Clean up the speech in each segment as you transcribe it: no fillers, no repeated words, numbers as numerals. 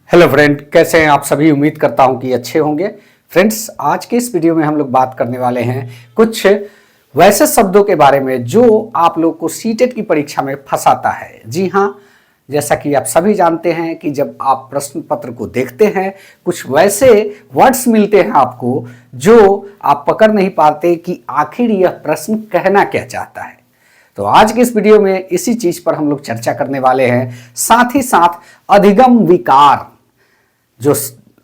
Hello friend, कैसे हैं आप सभी। उम्मीद करता हूं कि अच्छे होंगे। फ्रेंड्स, आज के इस वीडियो में हम लोग बात करने वाले हैं कुछ वैसे शब्दों के बारे में जो आप लोग को सीटेट की परीक्षा में फंसाता है। जी हाँ, जैसा कि आप सभी जानते हैं कि जब आप प्रश्न पत्र को देखते हैं कुछ वैसे वर्ड्स मिलते हैं आपको जो आप पकड़ नहीं पाते कि आखिर यह प्रश्न कहना क्या चाहता है। तो आज की इस वीडियो में इसी चीज पर हम लोग चर्चा करने वाले हैं। साथ ही साथ अधिगम विकार, जो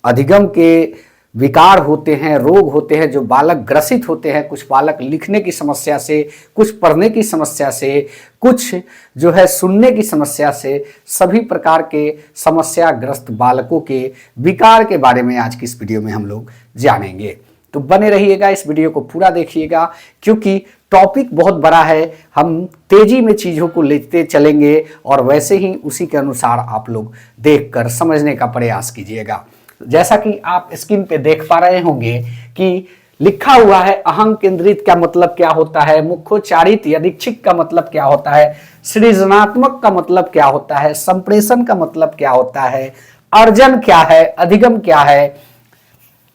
अधिगम के विकार होते हैं, रोग होते हैं, जो बालक ग्रसित होते हैं, कुछ बालक लिखने की समस्या से, कुछ पढ़ने की समस्या से, कुछ जो है सुनने की समस्या से, सभी प्रकार के समस्याग्रस्त बालकों के विकार के बारे में आज की इस वीडियो में हम लोग जानेंगे। तो बने रहिएगा, इस वीडियो को पूरा देखिएगा क्योंकि टॉपिक बहुत बड़ा है। हम तेजी में चीज़ों को लेते चलेंगे और वैसे ही उसी के अनुसार आप लोग देखकर समझने का प्रयास कीजिएगा। जैसा कि आप स्क्रीन पे देख पा रहे होंगे कि लिखा हुआ है अहं केंद्रित का मतलब क्या होता है, मुख्योच्चारित यादृच्छिक का मतलब क्या होता है, सृजनात्मक का मतलब क्या होता है, संप्रेषण का मतलब क्या होता है, अर्जन क्या है, अधिगम क्या है,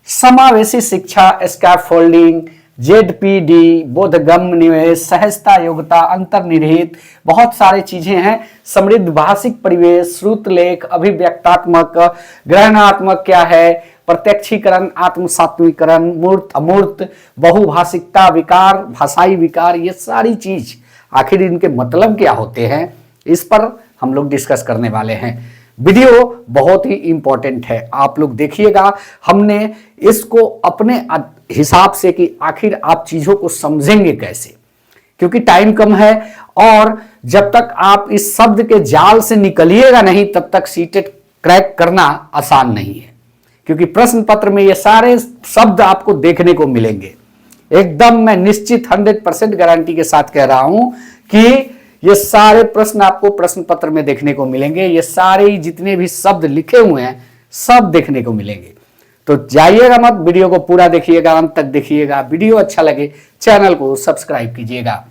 समावेशी शिक्षा, स्कैफोल्डिंग, जेडपीडी, बोधगम निवेश, सहजता, योग्यता, अंतर्निहित, बहुत सारी चीजें हैं। समृद्ध भाषिक परिवेश, श्रुतलेख, अभिव्यक्तात्मक, ग्रहणात्मक क्या है, प्रत्यक्षीकरण, आत्मसात्वीकरण, मूर्त अमूर्त, बहुभाषिकता, विकार, भाषाई विकार, ये सारी चीज आखिर इनके मतलब क्या होते हैं, इस पर हम लोग डिस्कस करने वाले हैं। वीडियो बहुत ही इंपॉर्टेंट है, आप लोग देखिएगा। हमने इसको अपने हिसाब से कि आखिर आप चीजों को समझेंगे कैसे, क्योंकि टाइम कम है और जब तक आप इस शब्द के जाल से निकलिएगा नहीं तब तक सीटेट क्रैक करना आसान नहीं है। क्योंकि प्रश्न पत्र में ये सारे शब्द आपको देखने को मिलेंगे। एकदम मैं निश्चित 100% गारंटी के साथ कह रहा हूं कि ये सारे प्रश्न आपको प्रश्न पत्र में देखने को मिलेंगे। ये सारे जितने भी शब्द लिखे हुए हैं सब देखने को मिलेंगे। तो जाइएगा मत, वीडियो को पूरा देखिएगा, अंत तक देखिएगा। वीडियो अच्छा लगे चैनल को सब्सक्राइब कीजिएगा।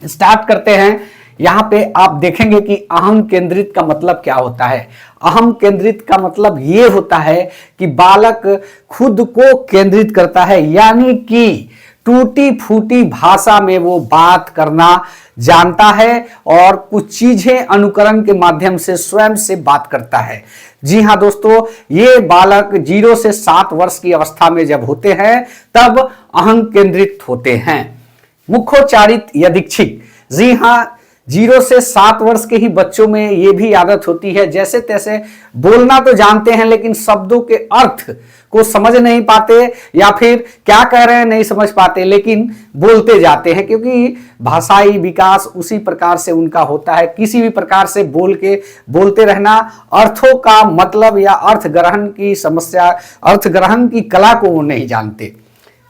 स्टार्ट करते हैं। यहां पे आप देखेंगे कि अहम केंद्रित का मतलब क्या होता है। अहम केंद्रित का मतलब ये होता है कि बालक खुद को केंद्रित करता है, यानी कि टूटी फूटी भाषा में वो बात करना जानता है और कुछ चीजें अनुकरण के माध्यम से स्वयं से बात करता है। जी हाँ दोस्तों, ये बालक 0 से 7 वर्ष की अवस्था में जब होते हैं तब अहं केंद्रित होते हैं। मुख्योच्चारित यादृच्छिक, जी हाँ, 0 से 7 वर्ष के ही बच्चों में ये भी आदत होती है, जैसे तैसे बोलना तो जानते हैं लेकिन शब्दों के अर्थ को समझ नहीं पाते या फिर क्या कह रहे हैं नहीं समझ पाते, लेकिन बोलते जाते हैं क्योंकि भाषाई विकास उसी प्रकार से उनका होता है। किसी भी प्रकार से बोलते रहना, अर्थों का मतलब या अर्थ ग्रहण की समस्या, अर्थ ग्रहण की कला को वो नहीं जानते।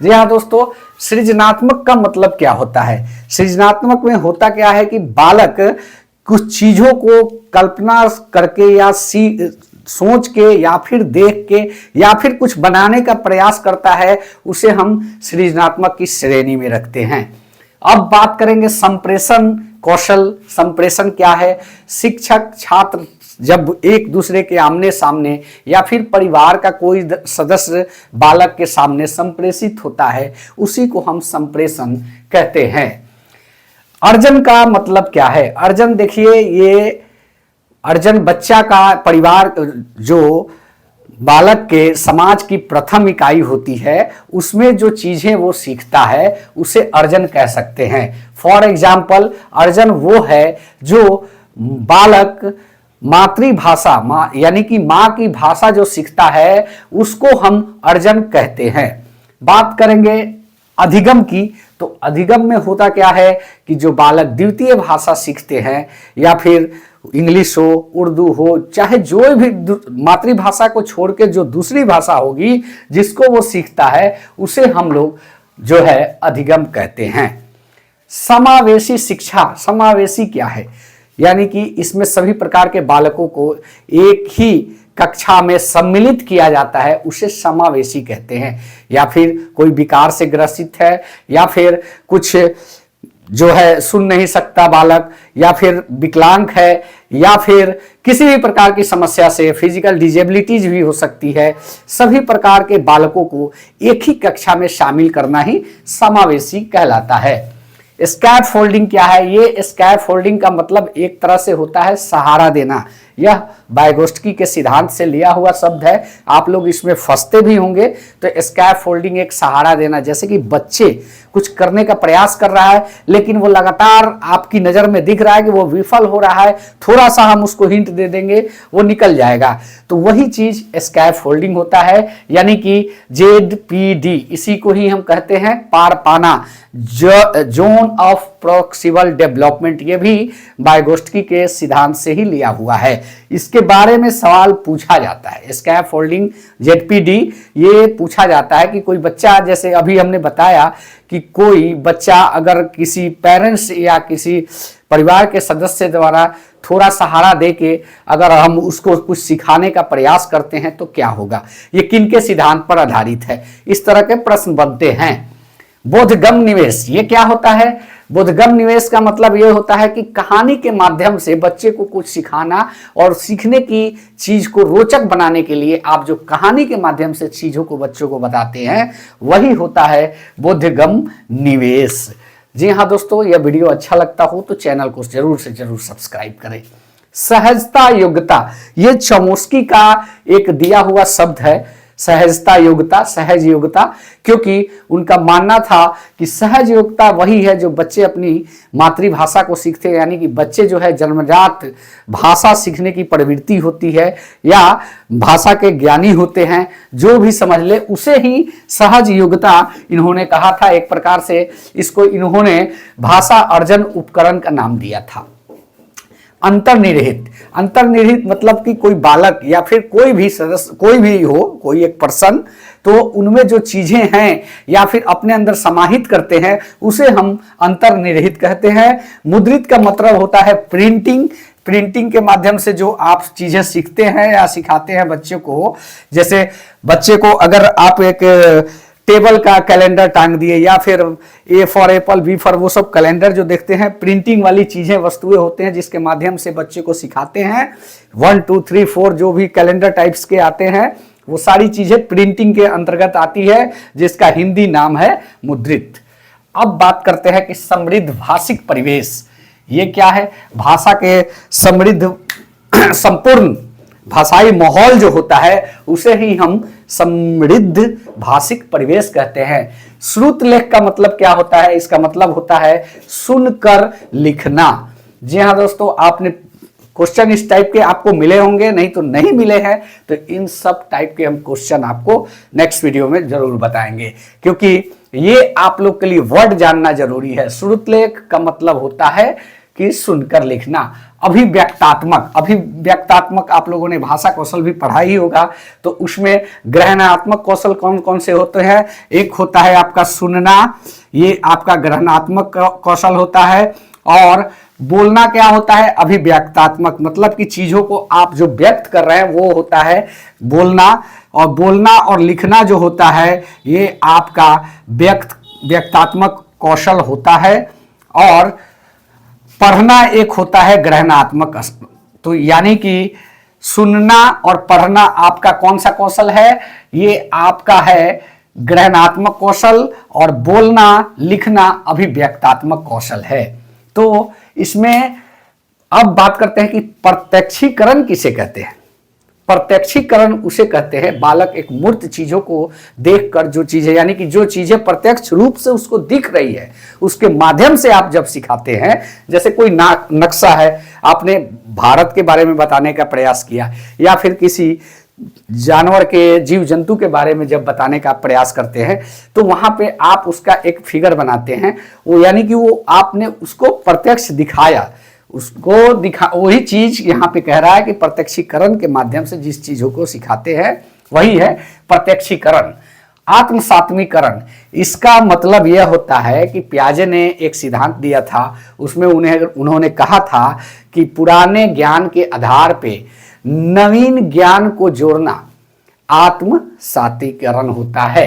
जी हाँ दोस्तों, सृजनात्मक का मतलब क्या होता है। सृजनात्मक में होता क्या है कि बालक कुछ चीजों को कल्पना करके या सोच के या फिर देख के या फिर कुछ बनाने का प्रयास करता है, उसे हम सृजनात्मक की श्रेणी में रखते हैं। अब बात करेंगे संप्रेषण कौशल। संप्रेषण क्या है। शिक्षक छात्र जब एक दूसरे के आमने सामने या फिर परिवार का कोई सदस्य बालक के सामने संप्रेषित होता है, उसी को हम संप्रेषण कहते हैं। अर्जन का मतलब क्या है। अर्जन देखिए, ये अर्जन बच्चा का, परिवार, जो बालक के समाज की प्रथम इकाई होती है, उसमें जो चीजें वो सीखता है उसे अर्जन कह सकते हैं। फॉर एग्जाम्पल, अर्जन वो है जो बालक मातृभाषा यानी कि माँ की भाषा जो सीखता है उसको हम अर्जन कहते हैं। बात करेंगे अधिगम की, तो अधिगम में होता क्या है कि जो बालक द्वितीय भाषा सीखते हैं या फिर इंग्लिश हो, उर्दू हो, चाहे जो भी मातृभाषा को छोड़ के जो दूसरी भाषा होगी जिसको वो सीखता है, उसे हम लोग जो है अधिगम कहते हैं। समावेशी शिक्षा, समावेशी क्या है, यानी कि इसमें सभी प्रकार के बालकों को एक ही कक्षा में सम्मिलित किया जाता है, उसे समावेशी कहते हैं। या फिर कोई विकार से ग्रसित है या फिर कुछ जो है सुन नहीं सकता बालक, या फिर विकलांग है, या फिर किसी भी प्रकार की समस्या से फिजिकल डिजेबिलिटीज भी हो सकती है, सभी प्रकार के बालकों को एक ही कक्षा में शामिल करना ही समावेशी कहलाता है। स्कैफ फोल्डिंग क्या है? ये स्कैफ फोल्डिंग का मतलब एक तरह से होता है सहारा देना। यह वाइगोत्स्की के सिद्धांत से लिया हुआ शब्द है, आप लोग इसमें फंसते भी होंगे। तो स्कैफ फोल्डिंग एक सहारा देना, जैसे कि बच्चे कुछ करने का प्रयास कर रहा है लेकिन वो लगातार आपकी नजर में दिख रहा है कि वो विफल हो रहा है, थोड़ा सा हम उसको हिंट दे देंगे वो निकल जाएगा, तो वही चीज स्कैफ फोल्डिंग होता है। यानी कि ZPD, इसी को ही हम कहते हैं पार पाना, जोन ऑफ प्रोक्सिमल डेवलपमेंट। ये भी वाइगोत्स्की के सिद्धांत से ही लिया हुआ है। इसके बारे में सवाल पूछा जाता है, स्कैफ फोल्डिंग ZPD, ये पूछा जाता है कि कोई बच्चा, जैसे अभी हमने बताया कि कोई बच्चा अगर किसी पेरेंट्स या किसी परिवार के सदस्य द्वारा थोड़ा सहारा दे के अगर हम उसको कुछ सिखाने का प्रयास करते हैं तो क्या होगा, ये किनके सिद्धांत पर आधारित है, इस तरह के प्रश्न बनते हैं। बोधगम्य निवेश, ये क्या होता है? बोधगम्य निवेश का मतलब ये होता है कि कहानी के माध्यम से बच्चे को कुछ सिखाना और सीखने की चीज को रोचक बनाने के लिए आप जो कहानी के माध्यम से चीजों को बच्चों को बताते हैं वही होता है बोधगम्य निवेश। जी हाँ दोस्तों, यह वीडियो अच्छा लगता हो तो चैनल को जरूर से जरूर सब्सक्राइब करें। सहजता योग्यता, ये चौमस्की का एक दिया हुआ शब्द है, सहजता योग्यता, सहज योग्यता, क्योंकि उनका मानना था कि सहज योग्यता वही है जो बच्चे अपनी मातृभाषा को सीखते हैं, यानी कि बच्चे जो है जन्मजात भाषा सीखने की प्रवृत्ति होती है या भाषा के ज्ञानी होते हैं, जो भी समझ ले उसे ही सहज योग्यता इन्होंने कहा था। एक प्रकार से इसको इन्होंने भाषा अर्जन उपकरण का नाम दिया था। अंतर्निहित, अंतर्निहित मतलब कि कोई बालक या फिर कोई भी सदस्य, कोई भी हो, कोई एक पर्सन, तो उनमें जो चीजें हैं या फिर अपने अंदर समाहित करते हैं उसे हम अंतर्निहित कहते हैं। मुद्रित का मतलब होता है प्रिंटिंग, प्रिंटिंग के माध्यम से जो आप चीजें सीखते हैं या सिखाते हैं बच्चे को, जैसे बच्चे को अगर आप एक टेबल का कैलेंडर टांग दिए या फिर A for Apple, B for, वो सब कैलेंडर जो देखते हैं प्रिंटिंग वाली चीजें, वस्तुएं होते हैं जिसके माध्यम से बच्चे को सिखाते हैं। 1 2 3 4 जो भी कैलेंडर टाइप्स के आते हैं वो सारी चीजें प्रिंटिंग के अंतर्गत आती है, जिसका हिंदी नाम है मुद्रित। अब बात करते हैं कि समृद्ध भाषिक परिवेश, ये क्या है? भाषा के समृद्ध संपूर्ण भाषाई माहौल जो होता है उसे ही हम समृद्ध भाषिक परिवेश कहते हैं। श्रुत लेख का मतलब क्या होता है? इसका मतलब होता है सुनकर लिखना। जी हाँ दोस्तों, आपने क्वेश्चन इस टाइप के आपको मिले होंगे, नहीं तो नहीं मिले हैं, तो इन सब टाइप के हम क्वेश्चन आपको नेक्स्ट वीडियो में जरूर बताएंगे, क्योंकि ये आप लोग के लिए वर्ड जानना जरूरी है। श्रुत लेख का मतलब होता है कि सुनकर लिखना। अभिव्यक्तात्मक, अभिव्यक्तात्मक आप लोगों ने भाषा कौशल भी पढ़ा ही होगा, तो उसमें ग्रहणात्मक कौशल कौन कौन से होते हैं? एक होता है आपका सुनना, ये आपका ग्रहणात्मक कौशल होता है। और बोलना क्या होता है? अभिव्यक्तात्मक, मतलब कि चीजों को आप जो व्यक्त कर रहे हैं वो होता है बोलना। और बोलना और लिखना जो होता है ये आपका व्यक्तात्मक कौशल होता है। और पढ़ना एक होता है ग्रहणात्मक। तो यानी कि सुनना और पढ़ना आपका कौन सा कौशल है? ये आपका है ग्रहणात्मक कौशल, और बोलना लिखना अभिव्यक्तात्मक कौशल है। तो इसमें अब बात करते हैं कि प्रत्यक्षीकरण किसे कहते हैं। प्रत्यक्षीकरण उसे कहते हैं बालक एक मूर्त चीजों को देखकर, जो चीजें यानी कि जो चीजें प्रत्यक्ष रूप से उसको दिख रही है उसके माध्यम से आप जब सिखाते हैं, जैसे कोई नक्शा है, आपने भारत के बारे में बताने का प्रयास किया, या फिर किसी जानवर के, जीव जंतु के बारे में जब बताने का प्रयास करते हैं तो वहां पे आप उसका एक फिगर बनाते हैं, वो यानी कि वो आपने उसको प्रत्यक्ष दिखाया, उसको दिखा, वही चीज यहाँ पे कह रहा है कि प्रत्यक्षीकरण के माध्यम से जिस चीजों को सिखाते हैं वही है प्रत्यक्षीकरण। आत्मसात्मीकरण, इसका मतलब यह होता है कि पियाजे ने एक सिद्धांत दिया था, उसमें उन्होंने कहा था कि पुराने ज्ञान के आधार पे नवीन ज्ञान को जोड़ना आत्मसातीकरण होता है।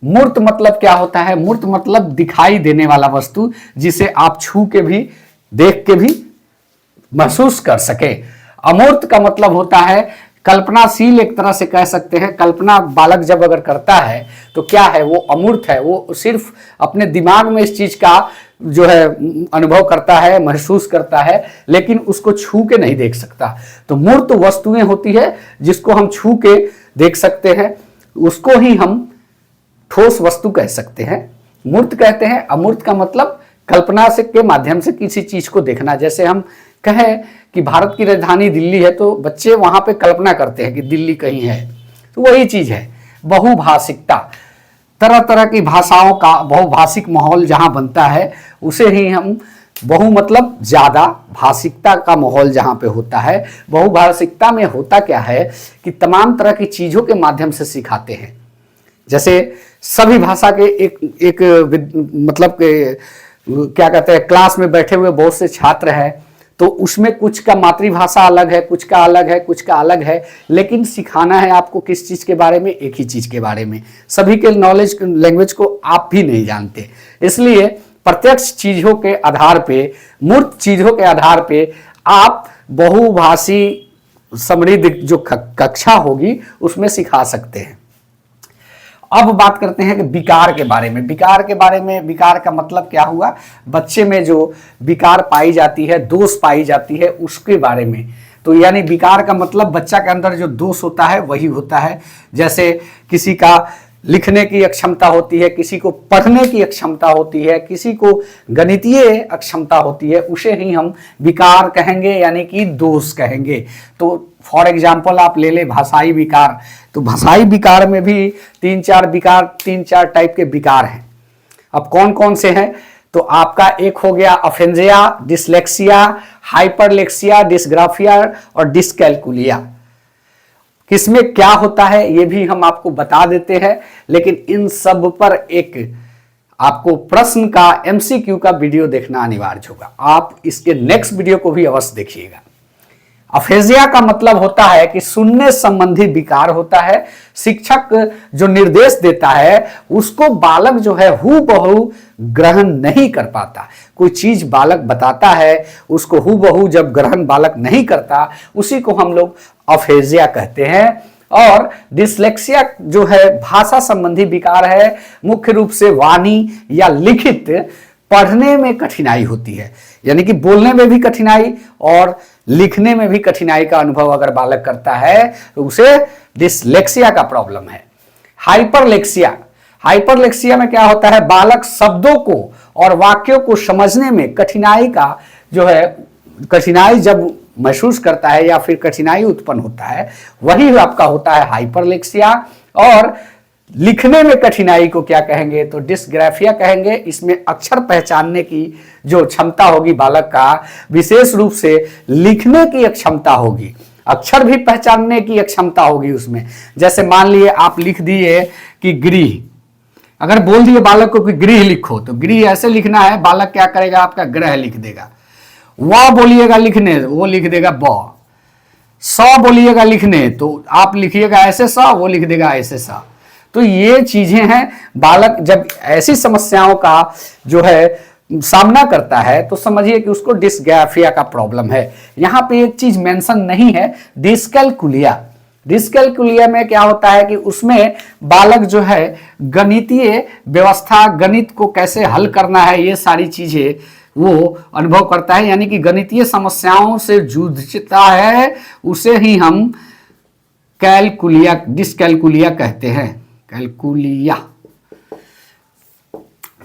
मूर्त मतलब क्या होता है? मूर्त मतलब दिखाई देने वाला वस्तु, जिसे आप छू के भी, देख के भी महसूस कर सके। अमूर्त का मतलब होता है कल्पनाशील, एक तरह से कह सकते हैं। कल्पना बालक जब अगर करता है तो क्या है, वो अमूर्त है। वो सिर्फ अपने दिमाग में इस चीज का जो है अनुभव करता है, महसूस करता है, लेकिन उसको छू के नहीं देख सकता। तो मूर्त वस्तुएं होती है जिसको हम छू के देख सकते हैं, उसको ही हम ठोस वस्तु कह सकते हैं, मूर्त कहते हैं। अमूर्त का मतलब कल्पना से के माध्यम से किसी चीज को देखना। जैसे हम कहें कि भारत की राजधानी दिल्ली है, तो बच्चे वहां पे कल्पना करते हैं कि दिल्ली कहीं है, तो वही चीज है बहुभाषिकता। तरह तरह की भाषाओं का बहुभाषिक माहौल जहां बनता है, उसे ही हम बहु मतलब ज्यादा, भाषिकता का माहौल जहां पे होता है। बहुभाषिकता में होता क्या है कि तमाम तरह की चीजों के माध्यम से सिखाते हैं। जैसे सभी भाषा के एक मतलब के क्या कहते हैं, क्लास में बैठे हुए बहुत से छात्र हैं, तो उसमें कुछ का मातृभाषा अलग है, कुछ का अलग है, कुछ का अलग है, लेकिन सिखाना है आपको किस चीज के बारे में? एक ही चीज के बारे में। सभी के नॉलेज लैंग्वेज को आप भी नहीं जानते, इसलिए प्रत्यक्ष चीजों के आधार पे, मूर्त चीजों के आधार पे आप बहुभाषी समृद्ध जो कक्षा होगी उसमें सिखा सकते हैं। अब बात करते हैं कि विकार के बारे में। विकार का मतलब क्या हुआ? बच्चे में जो विकार पाई जाती है, दोष पाई जाती है, उसके बारे में। तो यानी विकार का मतलब बच्चा के अंदर जो दोष होता है वही होता है। जैसे किसी का लिखने की अक्षमता होती है, किसी को पढ़ने की अक्षमता होती है, किसी को गणितीय अक्षमता होती है, उसे ही हम विकार कहेंगे, यानी कि दोष कहेंगे। तो फॉर एग्जाम्पल आप ले ले भाषाई विकार। तो भाषाई विकार में भी तीन चार टाइप के विकार हैं। अब कौन कौन से हैं? तो आपका एक हो गया अफेंजिया, डिसलेक्सिया, हाइपरलेक्सिया, डिस्ग्राफिया और डिस्कैल्कुलिया। किसमें क्या होता है ये भी हम आपको बता देते हैं, लेकिन इन सब पर एक आपको प्रश्न का एमसीक्यू का वीडियो देखना अनिवार्य होगा। आप इसके नेक्स्ट वीडियो को भी अवश्य देखिएगा। अफेजिया का मतलब होता है कि सुनने संबंधी विकार होता है। शिक्षक जो निर्देश देता है उसको बालक जो है हूबहू ग्रहण नहीं कर पाता। कोई चीज बालक बताता है, उसको हूबहू जब ग्रहण बालक नहीं करता, उसी को हम लोग अफेजिया कहते हैं। और डिसलेक्सिया जो है भाषा संबंधी विकार है। मुख्य रूप से वाणी या लिखित पढ़ने में कठिनाई होती है, यानी कि बोलने में भी कठिनाई और लिखने में भी कठिनाई का अनुभव अगर बालक करता है तो उसे डिसलेक्सिया का प्रॉब्लम है। हाइपरलेक्सिया में क्या होता है? बालक शब्दों को और वाक्यों को समझने में कठिनाई जब महसूस करता है या फिर कठिनाई उत्पन्न होता है, वही आपका होता है हाइपरलेक्सिया। और लिखने में कठिनाई को क्या कहेंगे? तो डिस्ग्राफिया कहेंगे। इसमें अक्षर पहचानने की जो क्षमता होगी बालक का, विशेष रूप से लिखने की क्षमता होगी, अक्षर भी पहचानने की क्षमता होगी उसमें। जैसे मान लिए आप लिख दिए कि गृह, अगर बोल दिए बालक को कि गृह लिखो, तो गृह ऐसे लिखना है, बालक क्या करेगा? आपका ग्रह लिख देगा। व बोलिएगा लिखने, वो लिख देगा ब। स बोलिएगा लिखने, तो आप लिखिएगा ऐसे स, वो लिख देगा ऐसे स। तो ये चीजें हैं। बालक जब ऐसी समस्याओं का जो है सामना करता है तो समझिए कि उसको डिस्ग्राफिया का प्रॉब्लम है। यहां पे एक चीज मेंशन नहीं है, डिस्कैल्कुलिया। डिस्कैल्कुलिया में क्या होता है कि उसमें बालक जो है गणितीय व्यवस्था, गणित को कैसे हल करना है, ये सारी चीजें वो अनुभव करता है, यानी कि गणितीय समस्याओं से जूझता है, उसे ही हम डिस्कैल्कुलिया कहते हैं। कैलकुलिया,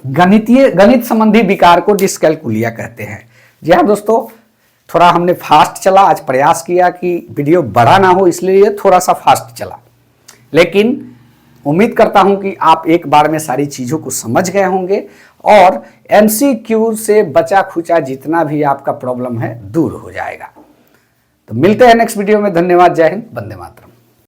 गणित संबंधी विकार को डिस्कैल्कुलिया कहते हैं। जी हाँ दोस्तों, थोड़ा हमने फास्ट चला, आज प्रयास किया कि वीडियो बड़ा ना हो, इसलिए थोड़ा सा फास्ट चला, लेकिन उम्मीद करता हूं कि आप एक बार में सारी चीजों को समझ गए होंगे और एमसीक्यू से बचा खुचा जितना भी आपका प्रॉब्लम है दूर हो जाएगा। तो मिलते हैं नेक्स्ट वीडियो में। धन्यवाद। जय हिंद। वंदे मातरम।